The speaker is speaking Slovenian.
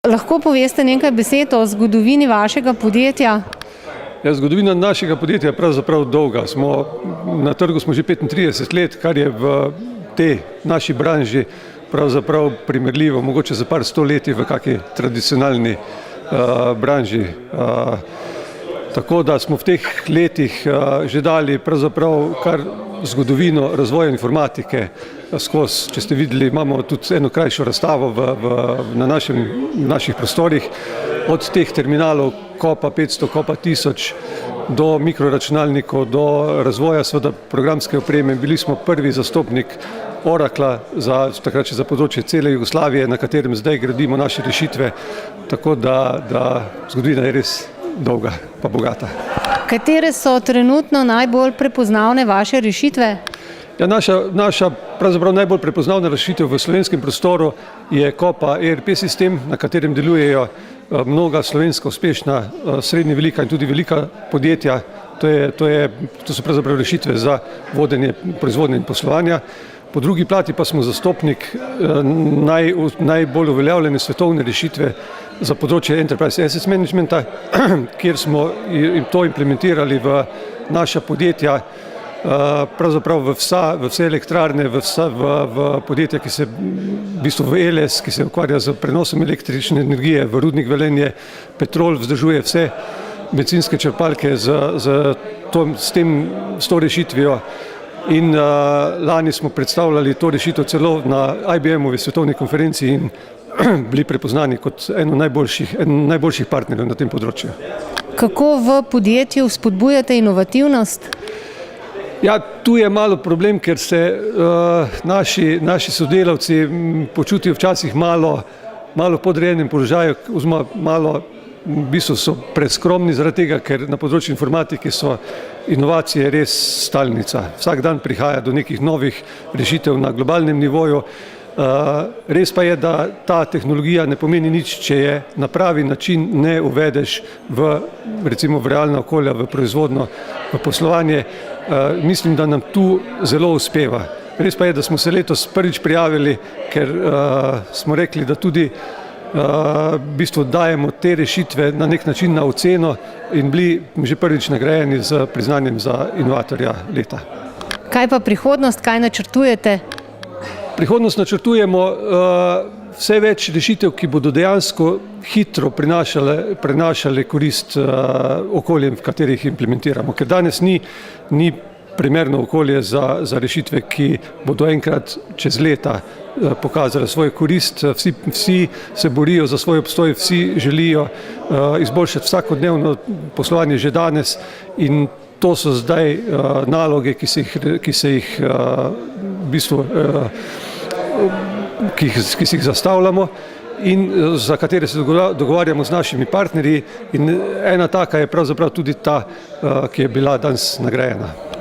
Lahko poveste nekaj besed o zgodovini vašega podjetja? Ja, zgodovina našega podjetja je pravzaprav dolga. Na trgu smo že 35 let, kar je v tej naši branži pravzaprav primerljivo, mogoče za par stoletij v kakšni tradicionalni branži. Tako da smo v teh letih že dali pravzaprav kar zgodovino razvoja informatike skozi. Če ste videli, imamo tudi eno krajšo razstavo na naših prostorih, od teh terminalov Copa 500, Copa 1000 do mikroračunalnikov, do razvoja seveda programske opreme. Bili smo prvi zastopnik Oracla takrat še za področje cele Jugoslavije, na katerem zdaj gradimo naše rešitve, tako da zgodovina je res dolga pa bogata. Katere so trenutno najbolj prepoznavne vaše rešitve? Ja, naša pravzaprav najbolj prepoznavna rešitev v slovenskem prostoru je Copa ERP sistem, na katerem delujejo mnoga slovenska uspešna, srednje velika in tudi velika podjetja. To so pravzaprav rešitve za vodenje proizvodnje in poslovanja. Po drugi plati pa smo zastopnik najbolj uveljavljene svetovne rešitve za področje Enterprise Asset Managementa, kjer smo to implementirali v naša podjetja, pravzaprav v vse elektrarne, v podjetja, ki se v bistvu v ELES, ki se ukvarja z prenosom električne energije, v Rudnik Velenje, Petrol vzdržuje vse bencinske črpalke s to rešitvijo. In lani smo predstavljali to rešitev celo na IBM-ovi svetovni konferenci in bili prepoznani kot eno najboljših partnerjev na tem področju. Kako v podjetju spodbujate inovativnost? Ja, tu je malo problem, ker se naši sodelavci počutijo včasih malo podrejenem položaju, oziroma malo v bistvu so preskromni zaradi tega, ker na področju informatike so inovacije res stalnica. Vsak dan prihaja do nekih novih rešitev na globalnem nivoju. Res pa je, da ta tehnologija ne pomeni nič, če je na pravi način ne uvedeš recimo v realna okolja, v proizvodno, v poslovanje. Mislim, da nam tu zelo uspeva. Res pa je, da smo se letos prvič prijavili, ker smo rekli, da tudi v bistvu dajemo te rešitve na nek način na oceno in bili že prvič nagrajeni z priznanjem za inovatorja leta. Kaj pa prihodnost, kaj načrtujete? Prihodnost načrtujemo vse več rešitev, ki bodo dejansko hitro prinašale korist okoljem, v katerih implementiramo. Ker danes ni primerno okolje za rešitve, ki bodo enkrat čez leta pokazali svojo korist. Vsi se borijo za svoj obstoj, vsi želijo izboljšati vsakodnevno poslovanje že danes in to so zdaj naloge, ki se jih v bistvu ki si jih zastavljamo in za katere se dogovarjamo z našimi partnerji, in ena taka je pravzaprav tudi ta, ki je bila danes nagrajena.